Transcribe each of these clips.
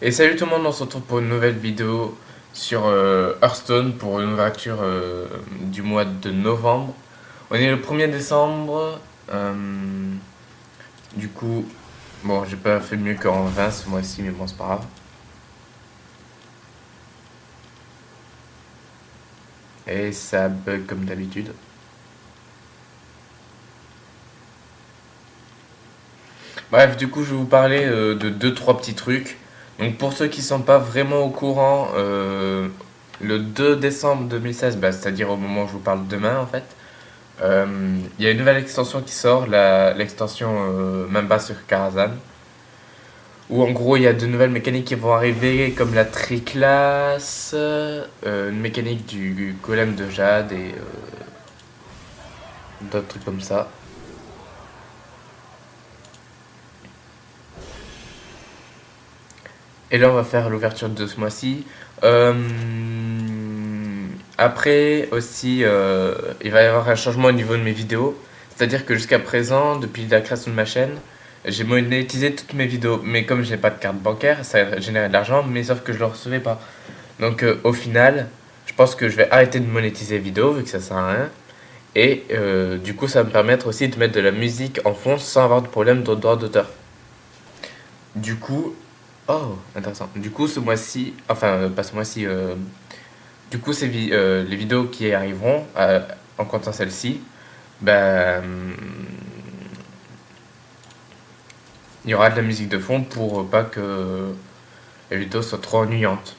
Et salut tout le monde, on se retrouve pour une nouvelle vidéo sur Hearthstone pour une ouverture du mois de novembre. On est le 1er décembre. Du coup, bon, j'ai pas fait mieux qu'en 20 ce mois-ci, mais bon, c'est pas grave. Et ça bug comme d'habitude. Bref, du coup, je vais vous parler de deux trois petits trucs. Donc, pour ceux qui sont pas vraiment au courant, le 2 décembre 2016, c'est-à-dire au moment où je vous parle demain en fait, il y a une nouvelle extension qui sort, l'extension Mamba sur Karazhan, où en gros il y a de nouvelles mécaniques qui vont arriver, comme la triclasse, une mécanique du golem de Jade et d'autres trucs comme ça. Et là on va faire l'ouverture de ce mois-ci. Après aussi, il va y avoir un changement au niveau de mes vidéos. C'est-à-dire que jusqu'à présent, depuis la création de ma chaîne, j'ai monétisé toutes mes vidéos. Mais comme je n'ai pas de carte bancaire, ça générait de l'argent, mais sauf que je ne le recevais pas. Donc au final, je pense que je vais arrêter de monétiser les vidéos, vu que ça sert à rien. Et du coup, ça va me permettre aussi de mettre de la musique en fond sans avoir de problème de droit d'auteur. Du coup, oh, intéressant. Du coup, ce mois-ci, enfin, pas ce mois-ci, du coup, les vidéos qui arriveront, en comptant celle-ci, ben, il y aura de la musique de fond pour pas que les vidéos soient trop ennuyantes.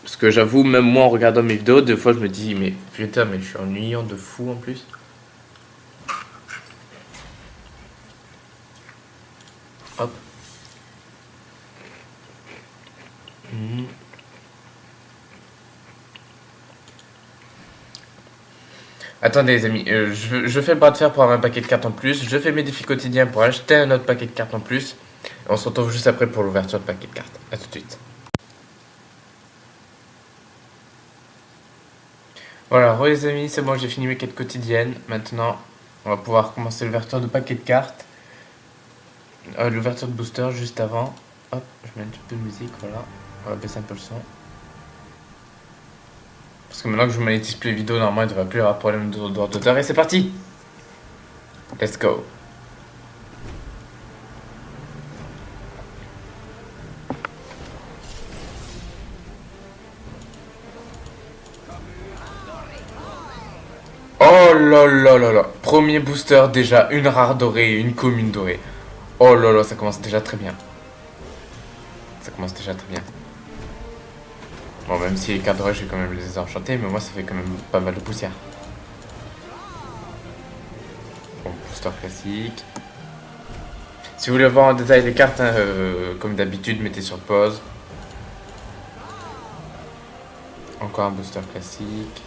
Parce que j'avoue, même moi en regardant mes vidéos, des fois je me dis, mais putain, mais je suis ennuyant de fou en plus. Hop. Mhm. Attendez les amis, je fais le bras de fer pour avoir un paquet de cartes en plus, je fais mes défis quotidiens pour acheter un autre paquet de cartes en plus, et on se retrouve juste après pour l'ouverture de paquet de cartes. A tout de suite. Voilà, re les amis, c'est bon, j'ai fini mes quêtes quotidiennes. Maintenant, on va pouvoir commencer l'ouverture de paquets de cartes. L'ouverture de booster juste avant. Hop, je mets un petit peu de musique, voilà. On va baisser un peu le son. Parce que maintenant que je monétise plus les vidéos, normalement il ne devrait plus y avoir de problème de droit d'auteur. Et c'est parti! Let's go! Oh là là là là! Premier booster déjà, une rare dorée et une commune dorée. Oh là là, ça commence déjà très bien. Ça commence déjà très bien. Bon, même si les cartes dorées, je vais quand même les enchanter, mais moi ça fait quand même pas mal de poussière. Bon, booster classique. Si vous voulez voir en détail les cartes, hein, comme d'habitude, mettez sur pause. Encore un booster classique.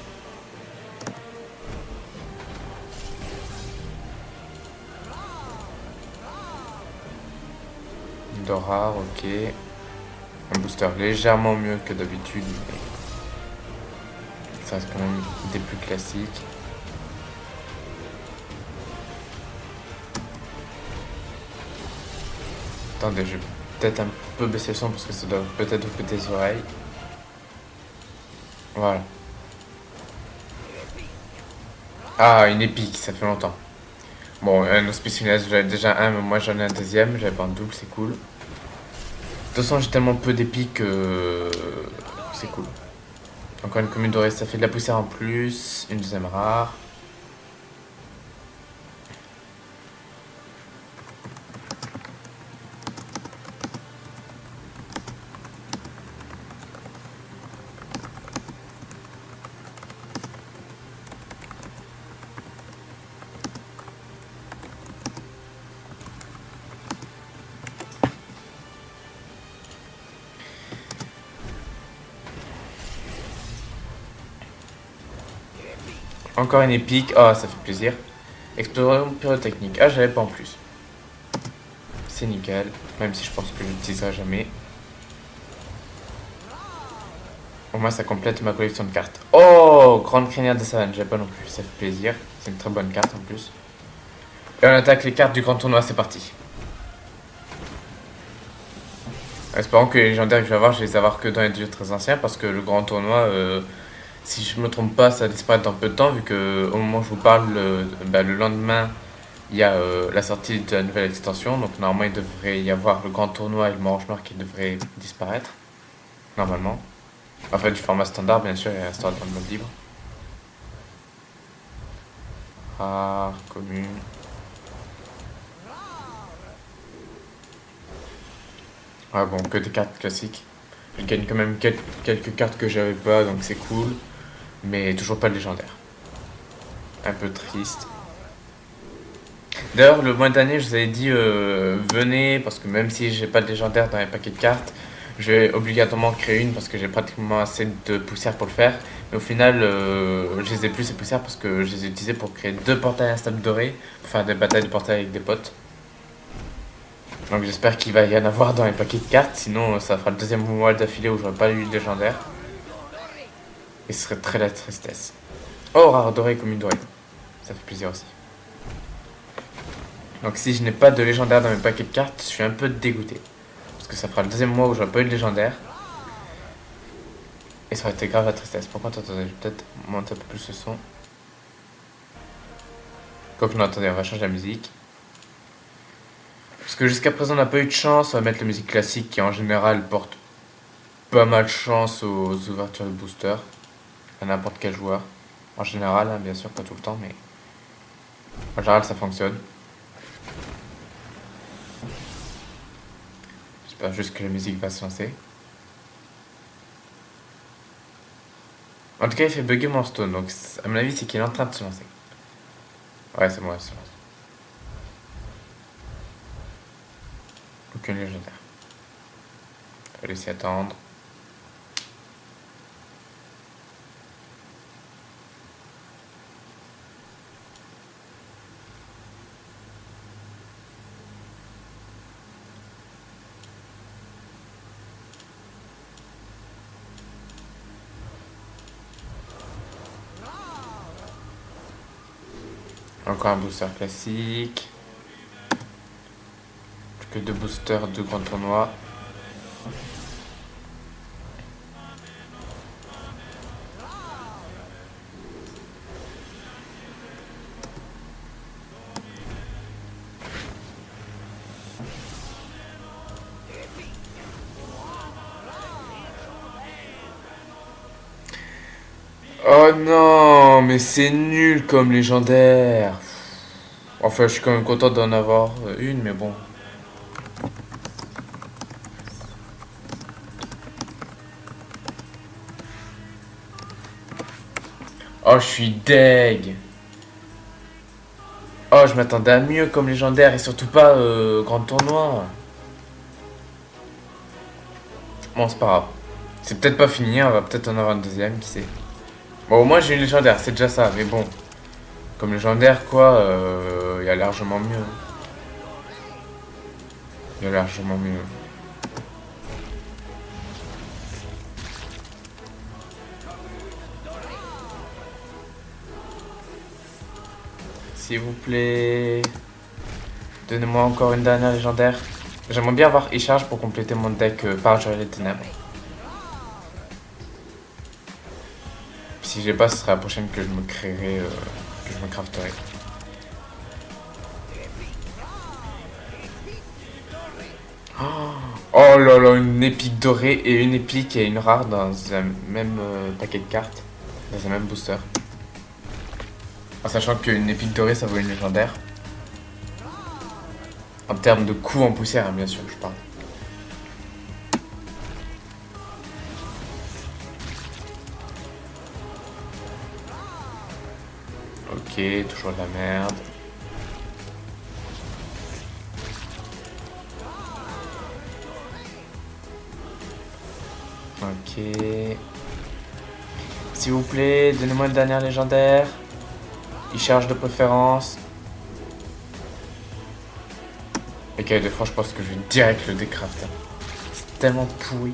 Dora, ok. Un booster légèrement mieux que d'habitude, mais ça reste quand même des plus classiques. Attendez, je vais peut-être un peu baisser le son parce que ça doit peut-être vous péter les oreilles. Voilà. Ah, une épique, ça fait longtemps. Bon, un Auspice Lunaire, j'avais déjà un, mais moi j'en ai un deuxième. J'avais pas un double, c'est cool. De toute façon, j'ai tellement peu d'épiques que c'est cool. Encore une commune dorée, ça fait de la poussière en plus. Une deuxième rare. Encore une épique. Ah, ça fait plaisir. Exploration pyrotechnique. Ah, j'avais pas en plus. C'est nickel. Même si je pense que je l'utiliserai jamais. Au moins, ça complète ma collection de cartes. Oh, grande crinière de savane. J'avais pas non plus. Ça fait plaisir. C'est une très bonne carte en plus. Et on attaque les cartes du grand tournoi. C'est parti. Espérons que les légendaires que je vais avoir, je vais les avoir que dans les jeux très anciens parce que le grand tournoi, si je me trompe pas, ça disparaît dans peu de temps vu que au moment où je vous parle, le lendemain, il y a la sortie de la nouvelle extension. Donc normalement, il devrait y avoir le grand tournoi et le Orange Noir qui devraient disparaître. Normalement. Enfin, du format standard, bien sûr, et restera dans le mode libre. Rare, commune. Ah bon, que des cartes classiques. Je gagne quand même quelques cartes que j'avais pas, donc c'est cool. Mais toujours pas de légendaire. Un peu triste. D'ailleurs, le mois dernier, je vous avais dit venez, parce que même si j'ai pas de légendaire dans les paquets de cartes, je vais obligatoirement créer une parce que j'ai pratiquement assez de poussière pour le faire. Mais au final, je les ai plus ces poussières parce que je les ai utilisées pour créer 2 portails instables dorés, pour faire des batailles de portails avec des potes. Donc j'espère qu'il va y en avoir dans les paquets de cartes, sinon ça fera le deuxième mois d'affilée où j'aurai pas eu de légendaire. Et ce serait très la tristesse. Oh, rare doré comme une dorée. Ça fait plaisir aussi. Donc si je n'ai pas de légendaire dans mes paquets de cartes, je suis un peu dégoûté. Parce que ça fera le deuxième mois où j'aurai pas eu de légendaire. Et ça aurait été grave la tristesse. Par contre, attendez, je vais peut-être monter un peu plus le son. Quoique non, attendez, on va changer la musique. Parce que jusqu'à présent, on n'a pas eu de chance. On va mettre la musique classique qui en général porte pas mal de chance aux ouvertures de booster. À n'importe quel joueur. En général, hein, bien sûr, pas tout le temps, mais en général, ça fonctionne. J'espère juste que la musique va se lancer. En tout cas, il fait bugger mon stone, donc à mon avis, c'est qu'il est en train de se lancer. Ouais, c'est moi, il se lance. Aucune légendaire. Fallait s'y attendre. Encore un booster classique. Plus que 2 boosters de grand tournoi. Oh non, mais c'est nul comme légendaire. Enfin, je suis quand même content d'en avoir une, mais bon. Oh, je suis deg. Oh, je m'attendais à mieux comme légendaire et surtout pas grand tournoi. Bon, c'est pas grave. C'est peut-être pas fini, on va peut-être en avoir un deuxième, qui sait. Bon, au moins j'ai une légendaire, c'est déjà ça, mais bon. Comme légendaire, quoi, il y a largement mieux. Il y a largement mieux. S'il vous plaît. Donnez-moi encore une dernière légendaire. J'aimerais bien avoir E-Charge pour compléter mon deck Parjure les Ténèbres. Si j'ai pas, ce sera la prochaine que je me créerai, que je me crafterai. Oh là là, une épique dorée et une épique et une rare dans un même paquet de cartes. Dans un même booster. En sachant qu'une épique dorée, ça vaut une légendaire. En termes de coût en poussière, hein, bien sûr, je parle. Ok, toujours de la merde. Ok. S'il vous plaît, donnez-moi une dernière légendaire. Il charge de préférence. Ok, de franche, je pense que je vais direct le décrafter. C'est tellement pourri.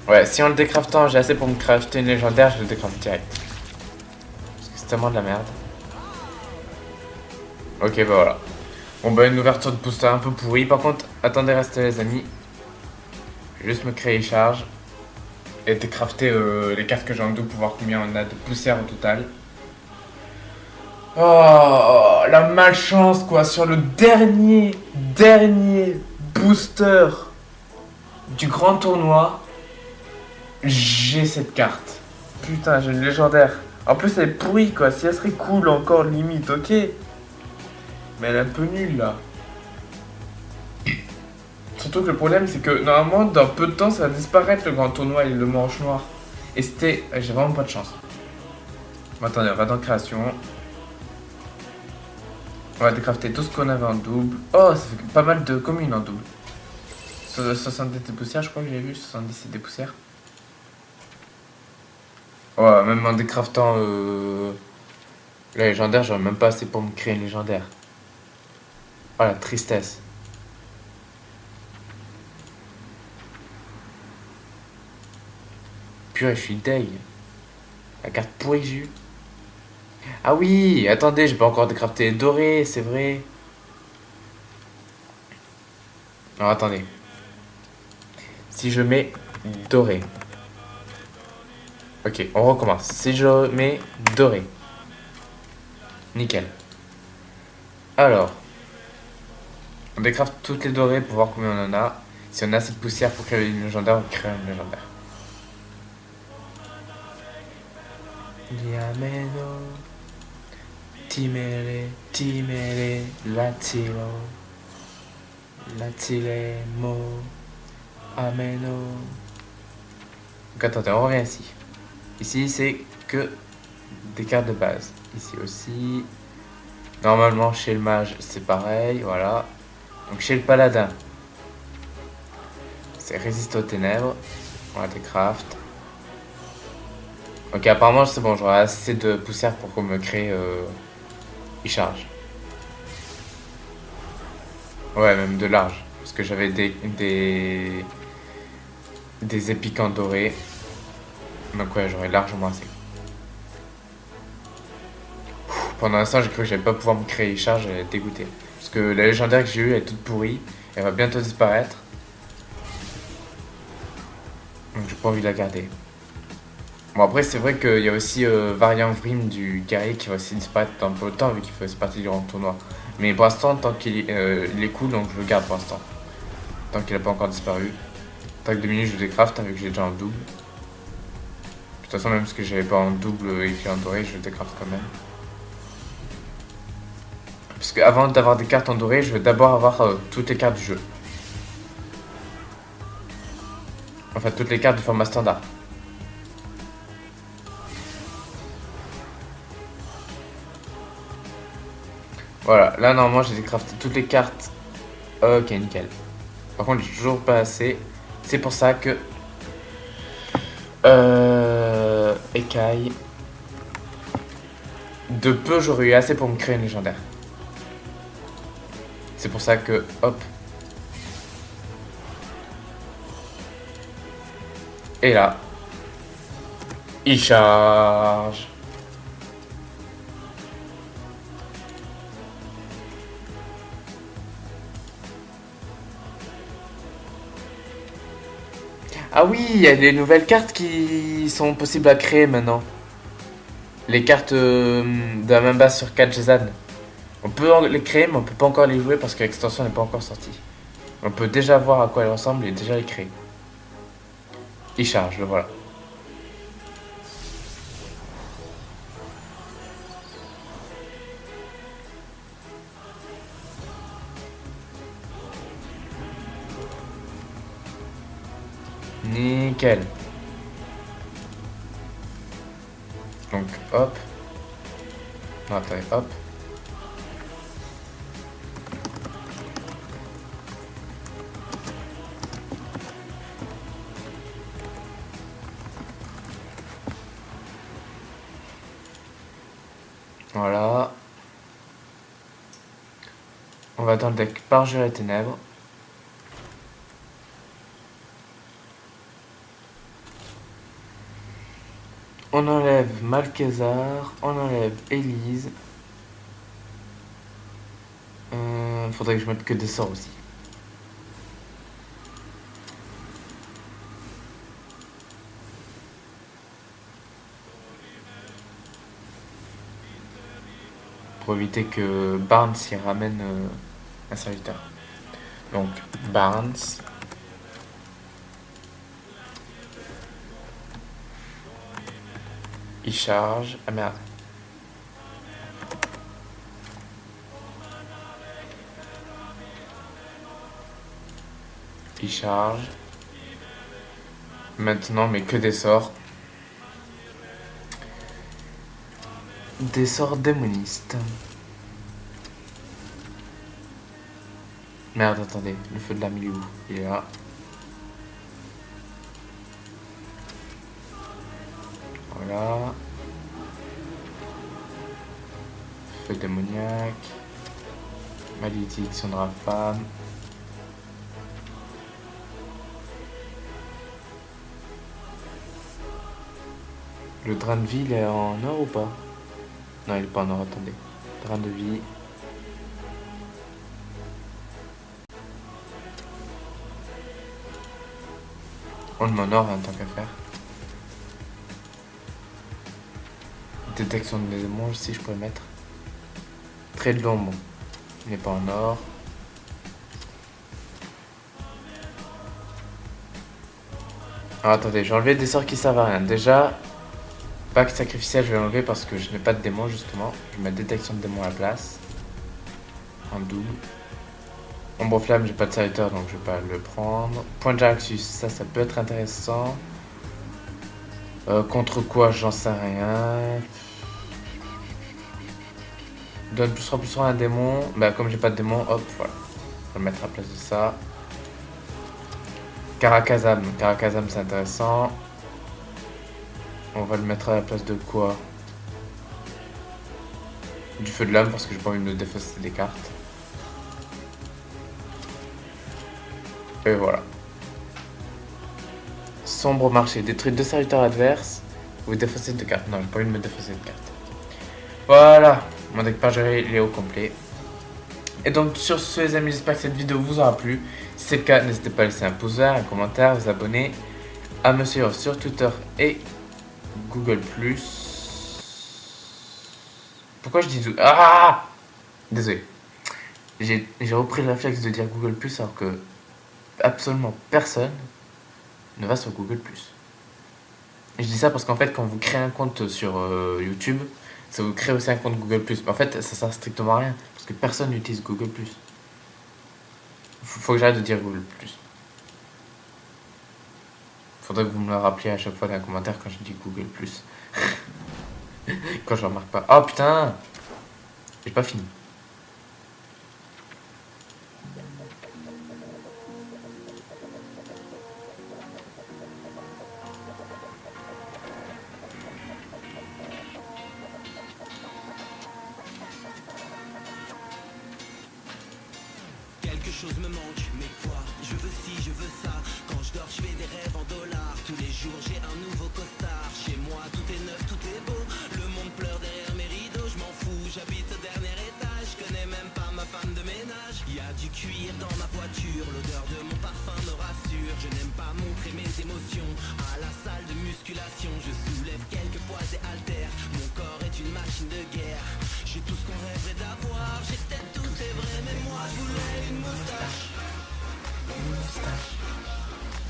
Ouais, si en le décraftant, j'ai assez pour me crafter une légendaire, je le décrafte direct. Parce que c'est tellement de la merde. Ok, bah voilà. Bon bah une ouverture de booster un peu pourrie. Par contre, attendez, restez les amis. Je vais juste me créer charge. Et décrafter les cartes que j'ai en double pour voir combien on a de poussière au total. Oh, la malchance quoi, sur le dernier booster du grand tournoi, j'ai cette carte. Putain, j'ai une légendaire. En plus, elle est pourrie quoi, si elle serait cool encore, limite, ok. Mais elle est un peu nulle là. Surtout que le problème, c'est que normalement, dans peu de temps, ça va disparaître le grand tournoi et le manche noir. Et c'était. J'ai vraiment pas de chance. Bon, attendez, on va dans création. On va décrafter tout ce qu'on avait en double. Oh, ça fait pas mal de communes en double. 70 des poussières, je crois que j'ai vu. 70 des poussières. Ouais, même en décraftant la légendaire, j'aurais même pas assez pour me créer une légendaire. Oh la tristesse. Purée, je suis deg. La carte pourrie que j'ai eue. Ah oui, attendez, je peux encore décrafter doré, c'est vrai. Alors attendez. Si je mets doré. Ok, on recommence. Si je mets doré. Nickel. Alors, on décrafte toutes les dorées pour voir combien on en a. Si on a assez de poussière pour créer une légendaire, on crée une légendaire. Diameno, timere, latilo, latilemo, ameno. Donc attendez, on revient ici. Ici, c'est que des cartes de base. Ici aussi. Normalement, chez le mage, c'est pareil, voilà. Donc chez le paladin, c'est résiste aux ténèbres. On la décraft. Ok, apparemment, c'est bon, j'aurai assez de poussière pour qu'on me crée e-charge. Ouais, même de large. Parce que j'avais des épiques en doré. Donc ouais, j'aurais largement assez. Pendant l'instant, j'ai cru que j'allais pas pouvoir me créer e-charge, j'allais être dégoûté. Parce que la légendaire que j'ai eue, elle est toute pourrie. Elle va bientôt disparaître. Donc j'ai pas envie de la garder. Bon après c'est vrai qu'il y a aussi Variant Vrim du guerrier qui va aussi disparaître dans peu de temps vu qu'il fait partie du grand tournoi. Mais pour l'instant, tant qu'il il est cool, donc je le garde pour l'instant. Tant qu'il n'a pas encore disparu. Tant que 2 minutes je le décraft vu que j'ai déjà un double. De toute façon même si j'avais pas en double et qu'il est en doré, je le décraft quand même. Parce que avant d'avoir des cartes en doré, je vais d'abord avoir toutes les cartes du jeu. Enfin toutes les cartes du format standard. Voilà, là normalement j'ai décrafté toutes les cartes. Ok, nickel. Par contre j'ai toujours pas assez. C'est pour ça que... Écaille. De peu j'aurais eu assez pour me créer une légendaire. C'est pour ça que... Hop. Et là. Il charge. Ah oui, il y a les nouvelles cartes qui sont possibles à créer maintenant. Les cartes de la même base sur 4 Jezan. On peut les créer, mais on peut pas encore les jouer parce que l'extension n'est pas encore sortie. On peut déjà voir à quoi elles ressemblent et déjà les créer. Il charge, le voilà. Nickel. Donc hop. Non, attendez, hop. Voilà. On va dans le deck Parjure et Ténèbres. On enlève Malkézar, on enlève Élise. faudrait que je mette que des sorts aussi. Pour éviter que Barnes y ramène un serviteur. Donc Barnes. Il charge. Ah merde. Il charge. Maintenant, mais que des sorts. Des sorts démonistes. Merde, attendez. Le feu de l'âme, il est où? Il est là. Voilà. Feu démoniaque. Malédiction de Rafam. Le drain de vie, il est en or ou pas? Non, il est pas en or, attendez. Drain de vie. On le met en or, hein, tant qu'à faire. Détection des démons, si je pourrais mettre. Trait de l'ombre. Il n'est pas en or. Alors attendez, j'ai enlevé des sorts qui servent à rien. Déjà, Pacte sacrificiel, je vais l'enlever parce que je n'ai pas de démons justement. Je vais mettre détection de démons à la place. En double. Ombre flamme, j'ai pas de serviteur donc je vais pas le prendre. Point de Jaraxxus, ça peut être intéressant. Contre quoi, j'en sais rien. Donne plus 3 à un démon. Bah comme j'ai pas de démon, hop, voilà. Je vais le mettre à la place de ça. Karakazam. Karakazam, c'est intéressant. On va le mettre à la place de quoi? Du feu de l'âme parce que j'ai pas envie de me défausser des cartes. Et voilà. Sombre marché. Détruit 2 serviteurs adverses. Vous défaussez 2 cartes. Non, j'ai pas envie de me défausser de cartes. Voilà. Mon deck par gérer, il est au complet. Et donc sur ce les amis, j'espère que cette vidéo vous aura plu. Si c'est le cas, n'hésitez pas à laisser un pouce vert, un commentaire, vous abonner, à me suivre sur Twitter et Google+. Pourquoi je dis tout? Ah, désolé. J'ai repris le réflexe de dire Google+, alors que absolument personne ne va sur Google+. Et je dis ça parce qu'en fait, quand vous créez un compte sur YouTube, ça vous crée aussi un compte Google+. Mais en fait, ça sert strictement à rien, parce que personne n'utilise Google+. Faut que j'arrête de dire Google+. Faudrait que vous me le rappeliez à chaque fois dans un commentaire quand je dis Google+. Quand je remarque pas. Oh putain! J'ai pas fini. Quelque chose me manque, mais quoi? Je veux ci, je veux ça. Quand je dors, je fais des rêves en dollars. Tous les jours, j'ai un nouveau costard. Chez moi, tout est neuf, tout est beau. Le monde pleure derrière mes rideaux. Je m'en fous, j'habite au dernier étage. Je connais même pas ma femme de ménage. Y a du cuir dans ma voiture. L'odeur de mon parfum me rassure. Je n'aime pas montrer mes émotions. À la salle de musculation, je soulève quelques poids et haltères. Mon corps est une machine de guerre. J'ai tout ce qu'on rêverait d'avoir. J'ai peut-être tout, c'est vrai, mais moi je voulais une moustache. Une moustache.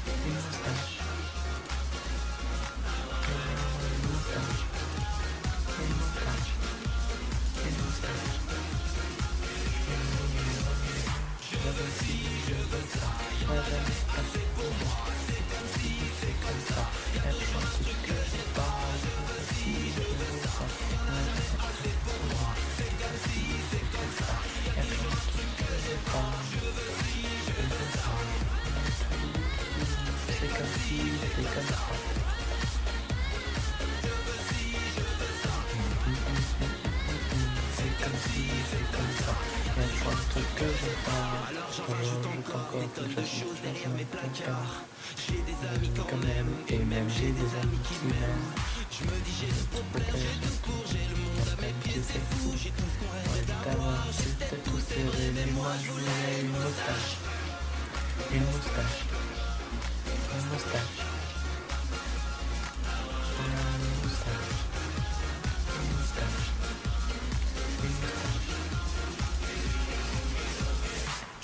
Une moustache. Une moustache. Une moustache. Une moustache. Je veux ci, je veux ça. Y'a jamais assez pour moi. C'est comme si, c'est comme ça. Y'a plein de trucs que j'ai pas. Je veux ci, je veux ça. Y'a jamais assez pour moi. C'est comme si, c'est comme ça. Y'a plein de trucs que j'ai pas. Je veux ci, je veux ça. C'est comme si, c'est comme ça. Je veux ci, je veux ça. C'est comme si, c'est comme ça. Y'a plein de trucs que j'ai pas. Alors j'en rajoute encore des tonnes de choses derrière mes placards. J'ai des amis quand même, et même j'ai des amis qui m'aiment. Je me dis j'ai tout pour plaire, j'ai tout pour, j'ai le monde à mes pieds, c'est fou. J'ai tout ce qu'on rêvait d'avoir, j'ai peut-être tout serré, mais moi je Une moustache. Une moustache. Une moustache. Une moustache. Une moustache.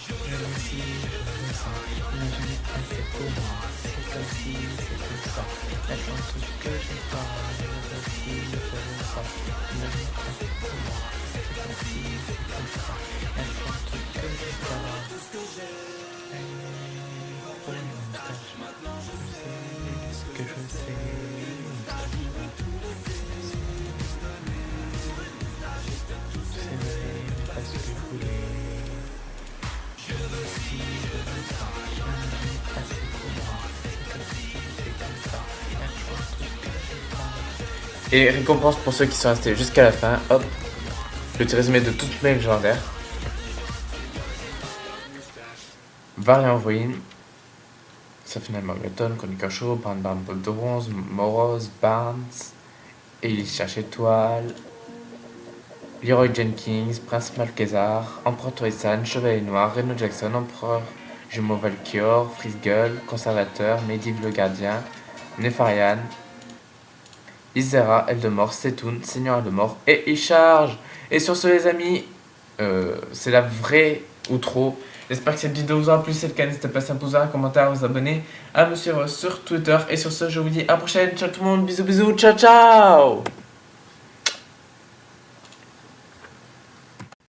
Je le suis, je le sens. Mais je n'ai pas fait pour moi. C'est comme si c'est comme ça. Maintenant tout ce que je parle, je le suis, je le sens. Mais je n'ai pas fait pour moi. C'est comme si c'est comme ça. Maintenant tout ce que je parle. Pour une moustache. Je sais que je sais. Une moustache. C'est pas ce que je voulais. Et récompense pour ceux qui sont restés jusqu'à la fin, hop, petit résumé de toutes mes légendaires. Variant Win, Safina Morgaton, Chronique Chaud, Barn Bolt de Bronze, Moros, Barnes, Elisha Étoile, Leroy Jenkins, Prince Malkezar, Empereur Toisan, Chevalier Noir, Reno Jackson, Empereur Jumeau Valkyr, Frisgull, Conservateur, Medivh le Gardien, Nefarian, Isera, Eldemort, Setun, Seigneur Eldemort et Icharge. Et sur ce les amis, c'est la vraie outro. J'espère que cette vidéo vous aura plu, si c'est le cas, n'hésitez pas à poser un commentaire, à vous abonner, à me suivre sur Twitter. Et sur ce, je vous dis à la prochaine, ciao tout le monde, bisous bisous, ciao ciao.